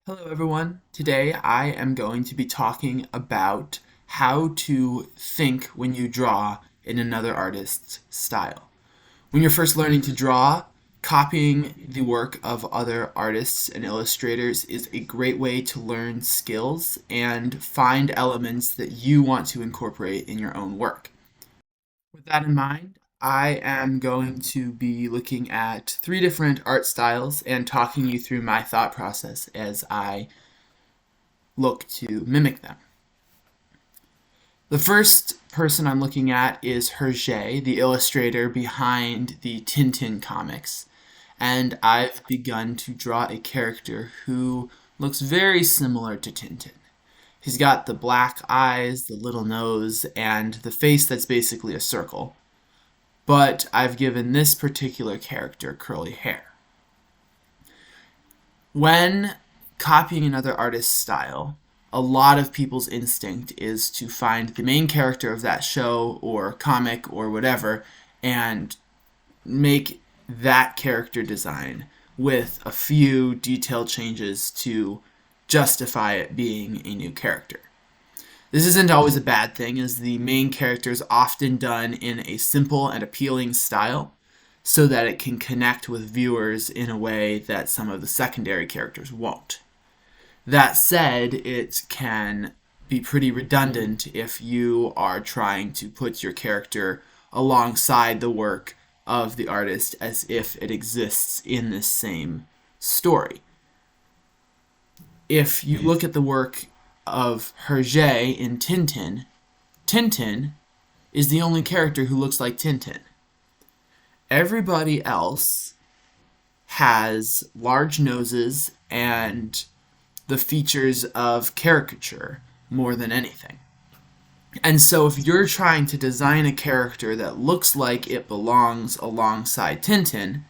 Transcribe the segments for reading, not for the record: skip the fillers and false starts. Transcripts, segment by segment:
Hello everyone. Today I am going to be talking about how to think when you draw in another artist's style. When you're first learning to draw, copying the work of other artists and illustrators is a great way to learn skills and find elements that you want to incorporate in your own work. With that in mind, I am going to be looking at three different art styles and talking you through my thought process as I look to mimic them. The first person I'm looking at is Herge, the illustrator behind the Tintin comics, and I've begun to draw a character who looks very similar to Tintin. He's got the black eyes, the little nose, and the face that's basically a circle, but I've given this particular character curly hair. When copying another artist's style, a lot of people's instinct is to find the main character of that show or comic or whatever and make that character design with a few detail changes to justify it being a new character. This isn't always a bad thing, as the main character is often done in a simple and appealing style so that it can connect with viewers in a way that some of the secondary characters won't. That said, it can be pretty redundant if you are trying to put your character alongside the work of the artist as if it exists in this same story. If you look at the work of Herge in Tintin, Tintin is the only character who looks like Tintin. Everybody else has large noses and the features of caricature more than anything. And so if you're trying to design a character that looks like it belongs alongside Tintin,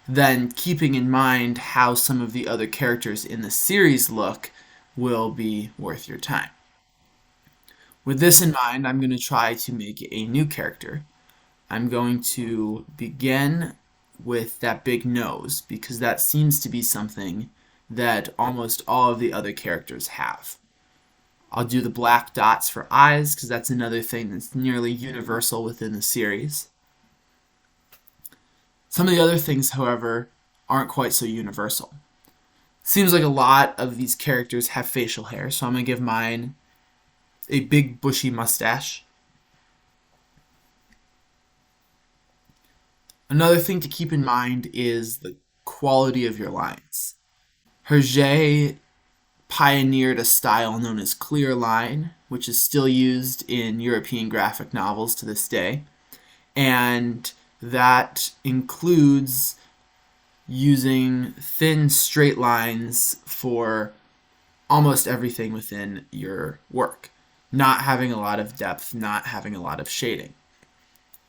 then keeping in mind how some of the other characters in the series look will be worth your time. With this in mind, I'm going to try to make a new character. I'm going to begin with that big nose because that seems to be something that almost all of the other characters have. I'll do the black dots for eyes because that's another thing that's nearly universal within the series. Some of the other things, however, aren't quite so universal. Seems like a lot of these characters have facial hair, so I'm going to give mine a big bushy mustache. Another thing to keep in mind is the quality of your lines. Herge pioneered a style known as clear line, which is still used in European graphic novels to this day, and that includes using thin straight lines for almost everything within your work, not having a lot of depth, not having a lot of shading.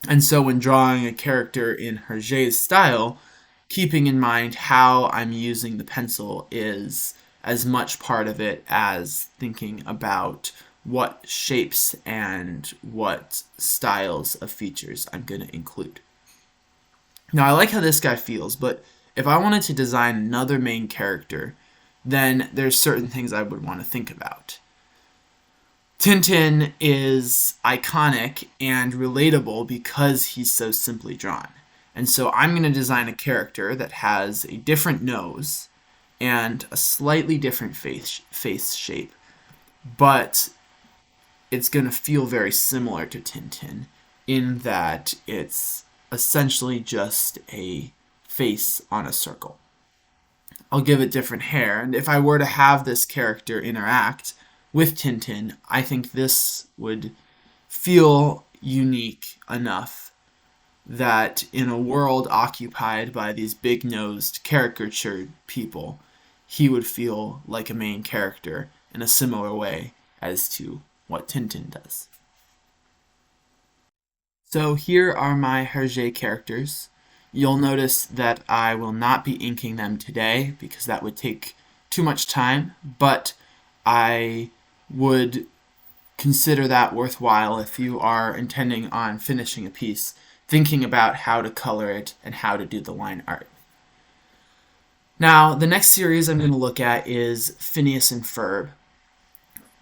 And so when drawing a character in Herge's style, keeping in mind how I'm using the pencil is as much part of it as thinking about what shapes and what styles of features I'm going to include. Now, I like how this guy feels, but if I wanted to design another main character, then there's certain things I would want to think about. Tintin is iconic and relatable because he's so simply drawn. And so I'm going to design a character that has a different nose and a slightly different face shape, but it's going to feel very similar to Tintin in that it's essentially just a face on a circle. I'll give it different hair, and if I were to have this character interact with Tintin, I think this would feel unique enough that in a world occupied by these big-nosed caricatured people, he would feel like a main character in a similar way as to what Tintin does. So here are my Herge characters. You'll notice that I will not be inking them today because that would take too much time, but I would consider that worthwhile if you are intending on finishing a piece, thinking about how to color it and how to do the line art. Now, the next series I'm going to look at is Phineas and Ferb,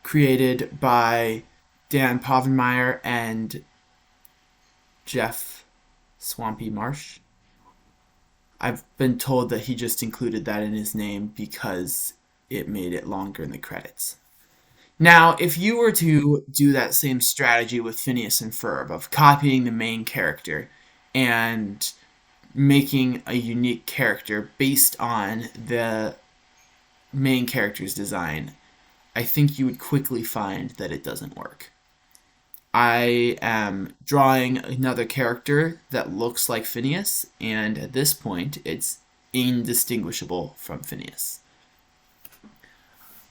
created by Dan Povenmire and Jeff Swampy Marsh. I've been told that he just included that in his name because it made it longer in the credits. Now, if you were to do that same strategy with Phineas and Ferb of copying the main character and making a unique character based on the main character's design, I think you would quickly find that it doesn't work. I am drawing another character that looks like Phineas, and at this point, it's indistinguishable from Phineas.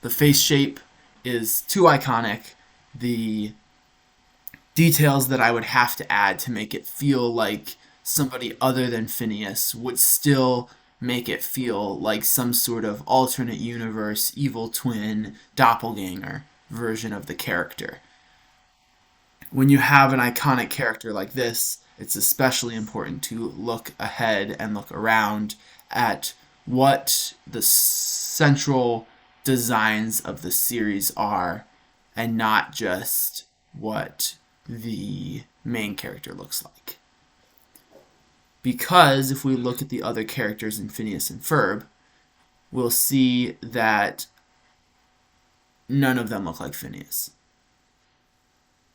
The face shape is too iconic. The details that I would have to add to make it feel like somebody other than Phineas would still make it feel like some sort of alternate universe, evil twin, doppelganger version of the character. When you have an iconic character like this, it's especially important to look ahead and look around at what the central designs of the series are and not just what the main character looks like. Because if we look at the other characters in Phineas and Ferb, we'll see that none of them look like Phineas.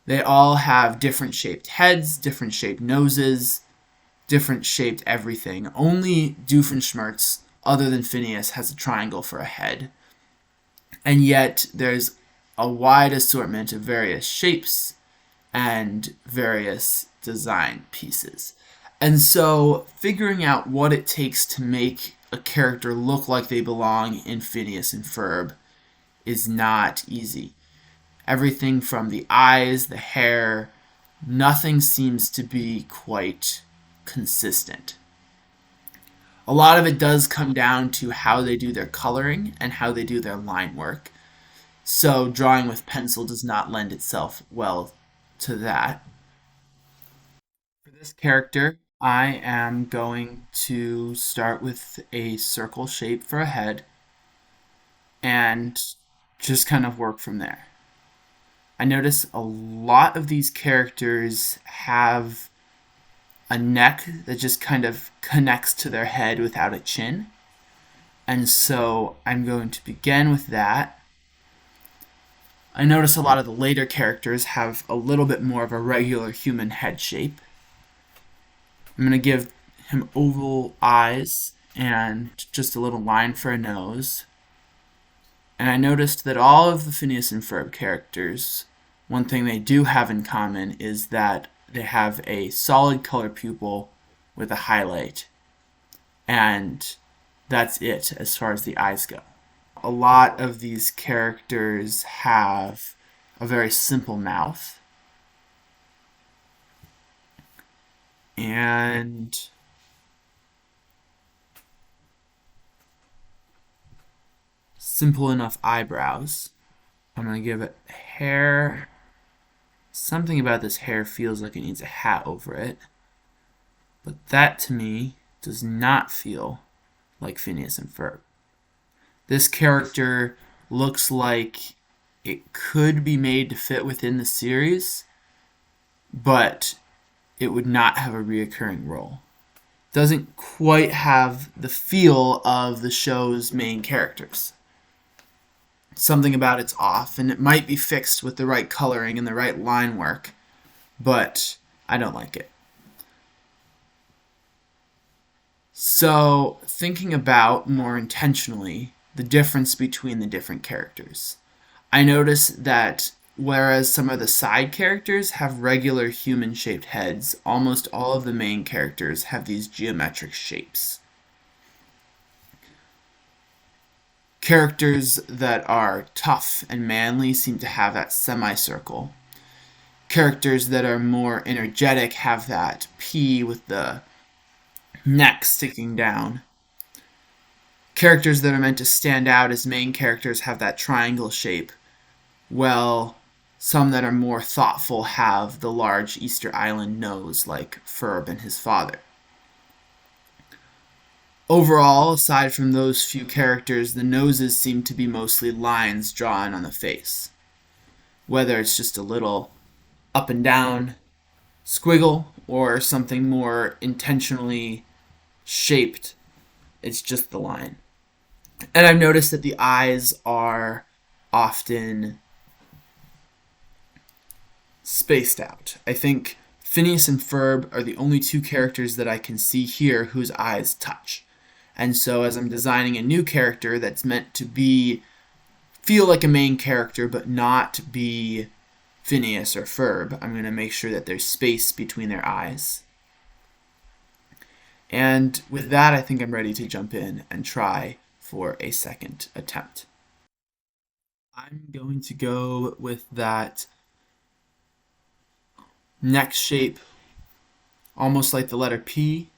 They all have different shaped heads, different shaped noses, different shaped everything. Only Doofenshmirtz, other than Phineas, has a triangle for a head. And yet there's a wide assortment of various shapes and various design pieces. And so figuring out what it takes to make a character look like they belong in Phineas and Ferb is not easy. Everything from the eyes, the hair, nothing seems to be quite consistent. A lot of it does come down to how they do their coloring and how they do their line work. So drawing with pencil does not lend itself well to that. For this character, I am going to start with a circle shape for a head and just kind of work from there. I notice a lot of these characters have a neck that just kind of connects to their head without a chin. And so I'm going to begin with that. I notice a lot of the later characters have a little bit more of a regular human head shape. I'm going to give him oval eyes and just a little line for a nose. And I noticed that all of the Phineas and Ferb characters, one thing they do have in common is that they have a solid color pupil with a highlight. And that's it as far as the eyes go. A lot of these characters have a very simple mouth. And simple enough eyebrows. I'm going to give it hair. Something about this hair feels like it needs a hat over it. But that to me does not feel like Phineas and Ferb. This character looks like it could be made to fit within the series, but it would not have a reoccurring role. Doesn't quite have the feel of the show's main characters. Something about it's off, and it might be fixed with the right coloring and the right line work, but I don't like it. So, thinking about more intentionally the difference between the different characters, I notice that whereas some of the side characters have regular human-shaped heads, almost all of the main characters have these geometric shapes. Characters that are tough and manly seem to have that semicircle. Characters that are more energetic have that P with the neck sticking down. Characters that are meant to stand out as main characters have that triangle shape. Well, some that are more thoughtful have the large Easter Island nose like Ferb and his father. Overall, aside from those few characters, the noses seem to be mostly lines drawn on the face. Whether it's just a little up and down squiggle or something more intentionally shaped, it's just the line. And I've noticed that the eyes are often spaced out. I think Phineas and Ferb are the only two characters that I can see here whose eyes touch. And so as I'm designing a new character that's meant to feel like a main character but not be Phineas or Ferb, I'm going to make sure that there's space between their eyes. And with that, I think I'm ready to jump in and try for a second attempt. I'm going to go with that neck shape, almost like the letter P,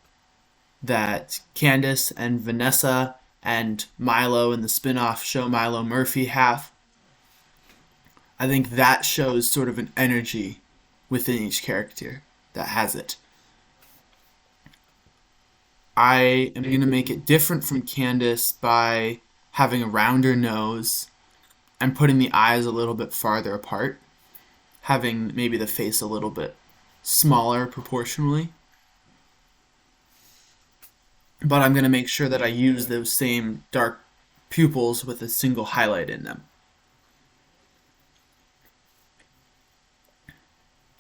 that Candace and Vanessa and Milo in the spin-off show Milo Murphy have. I think that shows sort of an energy within each character that has it. I am going to make it different from Candace by having a rounder nose and putting the eyes a little bit farther apart, having maybe the face a little bit smaller proportionally. But I'm going to make sure that I use those same dark pupils with a single highlight in them.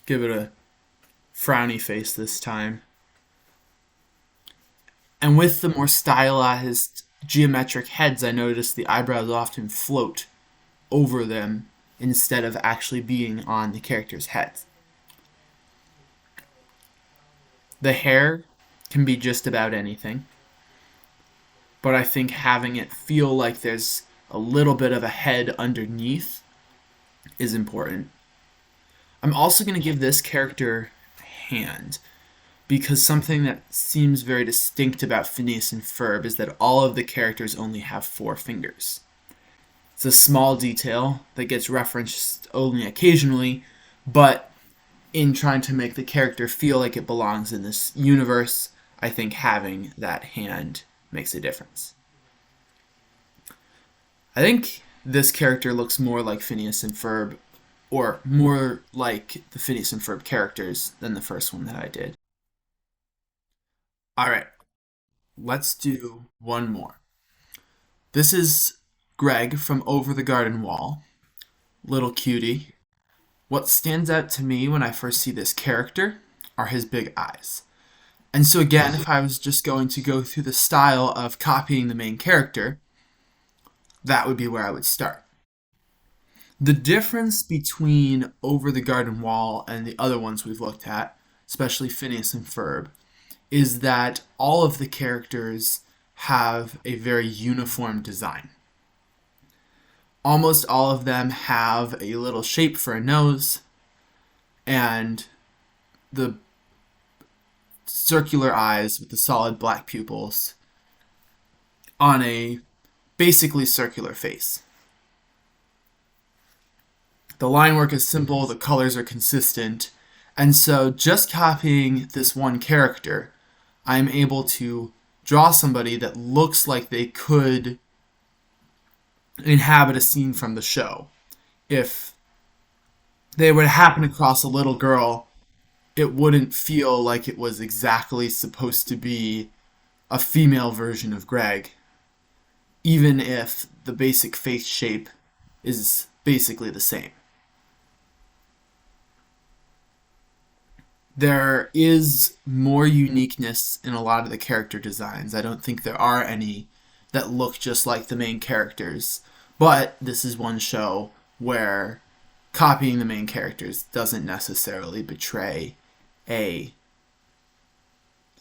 Give it a frowny face this time. And with the more stylized geometric heads, I noticed the eyebrows often float over them instead of actually being on the character's heads. The hair can be just about anything, but I think having it feel like there's a little bit of a head underneath is important. I'm also going to give this character a hand, because something that seems very distinct about Phineas and Ferb is that all of the characters only have 4 fingers. It's a small detail that gets referenced only occasionally, but in trying to make the character feel like it belongs in this universe, I think having that hand makes a difference. I think this character looks more like Phineas and Ferb, or more like the Phineas and Ferb characters than the first one that I did. Alright, let's do one more. This is Greg from Over the Garden Wall. Little cutie. What stands out to me when I first see this character are his big eyes. And so again, if I was just going to go through the style of copying the main character, that would be where I would start. The difference between Over the Garden Wall and the other ones we've looked at, especially Phineas and Ferb, is that all of the characters have a very uniform design. Almost all of them have a little shape for a nose, and the circular eyes with the solid black pupils on a basically circular face. The line work is simple, the colors are consistent, and so just copying this one character, I'm able to draw somebody that looks like they could inhabit a scene from the show. If they would happen across a little girl, it wouldn't feel like it was exactly supposed to be a female version of Greg, even if the basic face shape is basically the same. There is more uniqueness in a lot of the character designs. I don't think there are any that look just like the main characters, but this is one show where copying the main characters doesn't necessarily betray a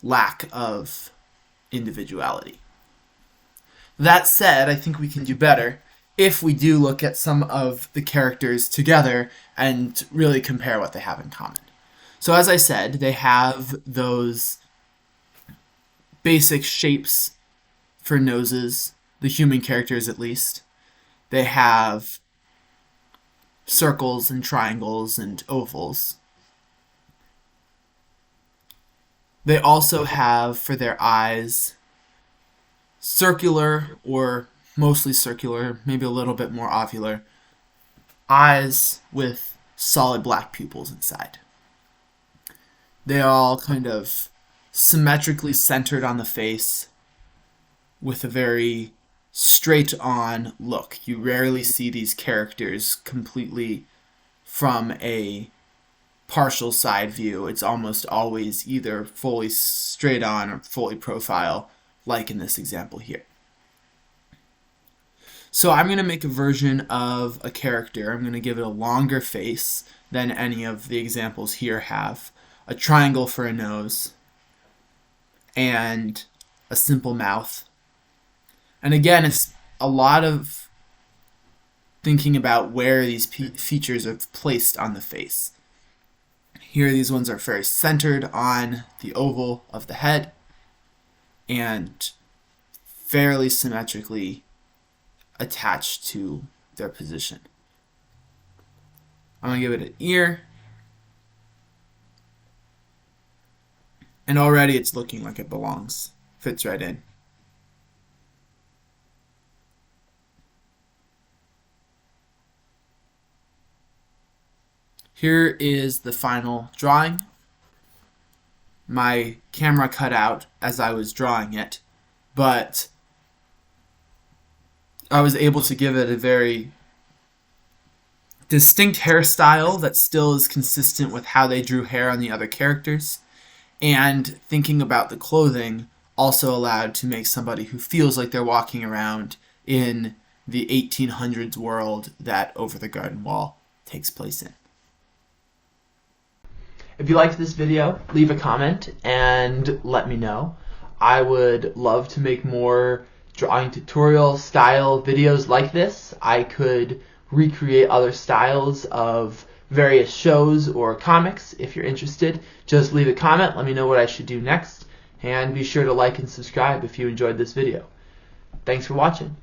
lack of individuality. That said, I think we can do better if we do look at some of the characters together and really compare what they have in common. So as I said, they have those basic shapes for noses, the human characters at least. They have circles and triangles and ovals. They also have, for their eyes, circular or mostly circular, maybe a little bit more ovular, eyes with solid black pupils inside. They are all kind of symmetrically centered on the face with a very straight on look. You rarely see these characters completely from a partial side view. It's almost always either fully straight on or fully profile, like in this example here. So I'm going to make a version of a character. I'm going to give it a longer face than any of the examples here have, a triangle for a nose, and a simple mouth. And again, it's a lot of thinking about where these features are placed on the face. Here, these ones are very centered on the oval of the head and fairly symmetrically attached to their position. I'm going to give it an ear. And already it's looking like it belongs. Fits right in. Here is the final drawing. My camera cut out as I was drawing it, but I was able to give it a very distinct hairstyle that still is consistent with how they drew hair on the other characters, and thinking about the clothing also allowed to make somebody who feels like they're walking around in the 1800s world that Over the Garden Wall takes place in. If you liked this video, leave a comment and let me know. I would love to make more drawing tutorial style videos like this. I could recreate other styles of various shows or comics. If you're interested, just leave a comment, let me know what I should do next, and be sure to like and subscribe if you enjoyed this video. Thanks for watching.